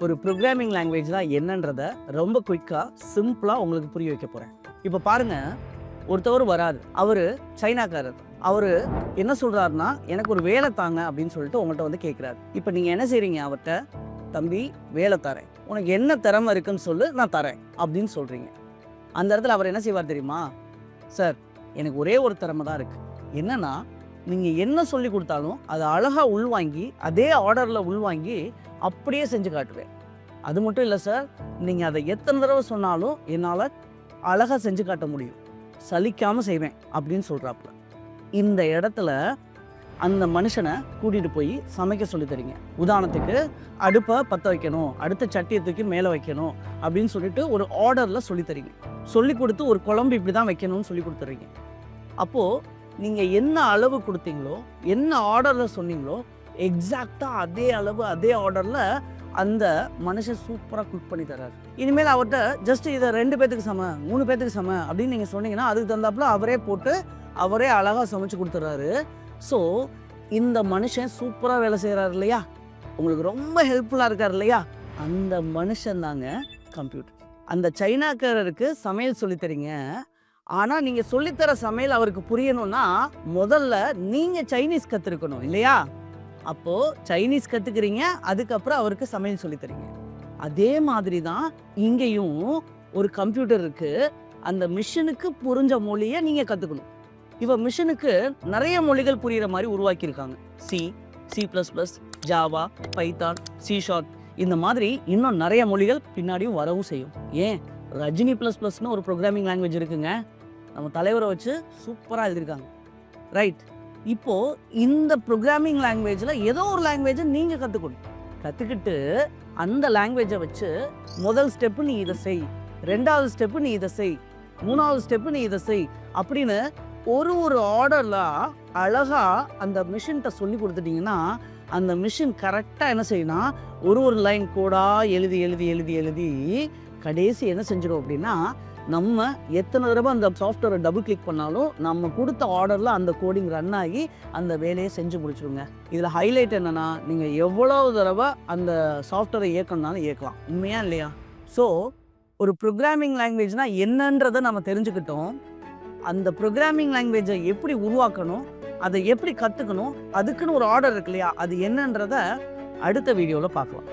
ஒரு programming language தான் என்னன்றத ரொம்ப குயிக்காக சிம்பிளாக உங்களுக்கு புரிய வைக்க போகிறேன். இப்போ பாருங்க, ஒருத்தவர் வராரு, அவர் சைனாக்காரர். அவர் என்ன சொல்கிறாருன்னா, எனக்கு ஒரு வேலை தாங்க அப்படின்னு சொல்லிட்டு உங்கள்கிட்ட வந்து கேட்குறாரு. இப்போ நீங்கள் என்ன செய்கிறீங்க அவர்கிட்ட, தம்பி வேலை தரேன், உனக்கு என்ன திறமை இருக்குன்னு சொல்லு, நான் தரேன் அப்படின்னு சொல்கிறீங்க. அந்த இடத்துல அவர் என்ன செய்வார் தெரியுமா, சார் எனக்கு ஒரே ஒரு திறமை தான் இருக்குது, என்னன்னா நீங்கள் என்ன சொல்லி கொடுத்தாலும் அதை அழகாக உள்வாங்கி அதே ஆர்டரில் உள்வாங்கி அப்படியே செஞ்சு காட்டுவேன். அது மட்டும் இல்லை சார், நீங்கள் அதை எத்தனை தடவை சொன்னாலும் என்னால் அழகாக செஞ்சு காட்ட முடியும், சலிக்காமல் செய்வேன் அப்படின்னு சொல்கிறாப்புல. இந்த இடத்துல அந்த மனுஷனை கூட்டிகிட்டு போய் சமைக்க சொல்லி தரீங்க. உதாரணத்துக்கு அடுப்பை பற்ற வைக்கணும், அடுத்த சட்டியை தூக்கி மேலே வைக்கணும் அப்படின்னு சொல்லிட்டு ஒரு ஆர்டரில் சொல்லி தரீங்க. சொல்லி கொடுத்து ஒரு குழம்பு இப்படி தான் வைக்கணும்னு சொல்லி கொடுத்துறீங்க. அப்போது நீங்கள் என்ன அளவு கொடுத்தீங்களோ, என்ன ஆர்டரில் சொன்னீங்களோ, எக்ஸாக்டாக அதே அளவு அதே ஆர்டரில் அந்த மனுஷன் சூப்பராக குக் பண்ணி தர்றாரு. இனிமேல் அவர்கிட்ட ஜஸ்ட் இதை 2 பேத்துக்கு சம 3 பேத்துக்கு சம அப்படின்னு நீங்கள் சொன்னீங்கன்னா அதுக்கு தகுந்தாப்புல அவரே போட்டு அவரே அழகாக சமைச்சு கொடுத்துட்றாரு. ஸோ இந்த மனுஷன் சூப்பராக வேலை செய்கிறாரு இல்லையா, உங்களுக்கு ரொம்ப ஹெல்ப்ஃபுல்லாக இருக்கார் இல்லையா, அந்த மனுஷன் தாங்க கம்ப்யூட்டர். அந்த சைனாக்காரருக்கு சமையல் சொல்லித்தரீங்க. ஆனால் நீங்கள் சொல்லித்தர சமையல் அவருக்கு புரியணும்னா முதல்ல நீங்கள் சைனீஸ் கற்றுருக்கணும் இல்லையா. அப்போது சைனீஸ் கற்றுக்கிறீங்க, அதுக்கப்புறம் அவருக்கு சமையல் சொல்லித்தரீங்க. அதே மாதிரி தான் இங்கேயும் ஒரு கம்ப்யூட்டர் இருக்குது, அந்த மிஷினுக்கு புரிஞ்ச மொழியை நீங்கள் கற்றுக்கணும். இப்போ மிஷினுக்கு நிறைய மொழிகள் புரிகிற மாதிரி உருவாக்கியிருக்காங்க. C++, ஜாவா, பைத்தான், C# இந்த மாதிரி இன்னும் நிறைய மொழிகள் பின்னாடியும் வரவும் செய்யும். ஏன் ரஜினி ++ன்னு ஒரு ப்ரோக்ராமிங் லாங்குவேஜ் இருக்குங்க, நம்ம தலைவரை வச்சு சூப்பராக எழுதியிருக்காங்க. ரைட், இப்போது இந்த ப்ரோக்ராமிங் லாங்குவேஜில் ஏதோ ஒரு லாங்குவேஜை நீங்கள் கற்றுக்கணும். கற்றுக்கிட்டு அந்த லாங்குவேஜை வச்சு முதல் ஸ்டெப்பு நீ இதை செய், 2வது ஸ்டெப்பு நீ இதை செய், 3வது ஸ்டெப்பு நீ இதை செய் அப்படின்னு ஒரு ஆர்டரில் அழகாக அந்த மிஷின்கிட்ட சொல்லி கொடுத்துட்டிங்கன்னா அந்த மிஷின் கரெக்டாக என்ன செய்யணும், ஒரு லைன் கோடாக எழுதி எழுதி எழுதி எழுதி கடைசி என்ன செஞ்சிடும் அப்படின்னா, நம்ம எத்தனை தடவை அந்த சாஃப்ட்வேரை டபுள் கிளிக் பண்ணாலும் நம்ம கொடுத்த ஆர்டரில் அந்த கோடிங் ரன் ஆகி அந்த வேலையை செஞ்சு முடிச்சிடுங்க. இதில் ஹைலைட் என்னென்னா, நீங்கள் எவ்வளோ தடவை அந்த சாஃப்ட்வேரை இயக்கணும்னாலும் இயக்கலாம். உண்மையா இல்லையா? ஸோ ஒரு ப்ரோக்ராமிங் லாங்குவேஜ்னால் என்னன்றதை நம்ம தெரிஞ்சுக்கிட்டோம். அந்த ப்ரோக்ராமிங் லாங்குவேஜை எப்படி உருவாக்கணும், அதை எப்படி கற்றுக்கணும், அதுக்குன்னு ஒரு ஆர்டர் இருக்கு இல்லையா, அது என்னன்றதை அடுத்த வீடியோவில் பார்க்கலாம்.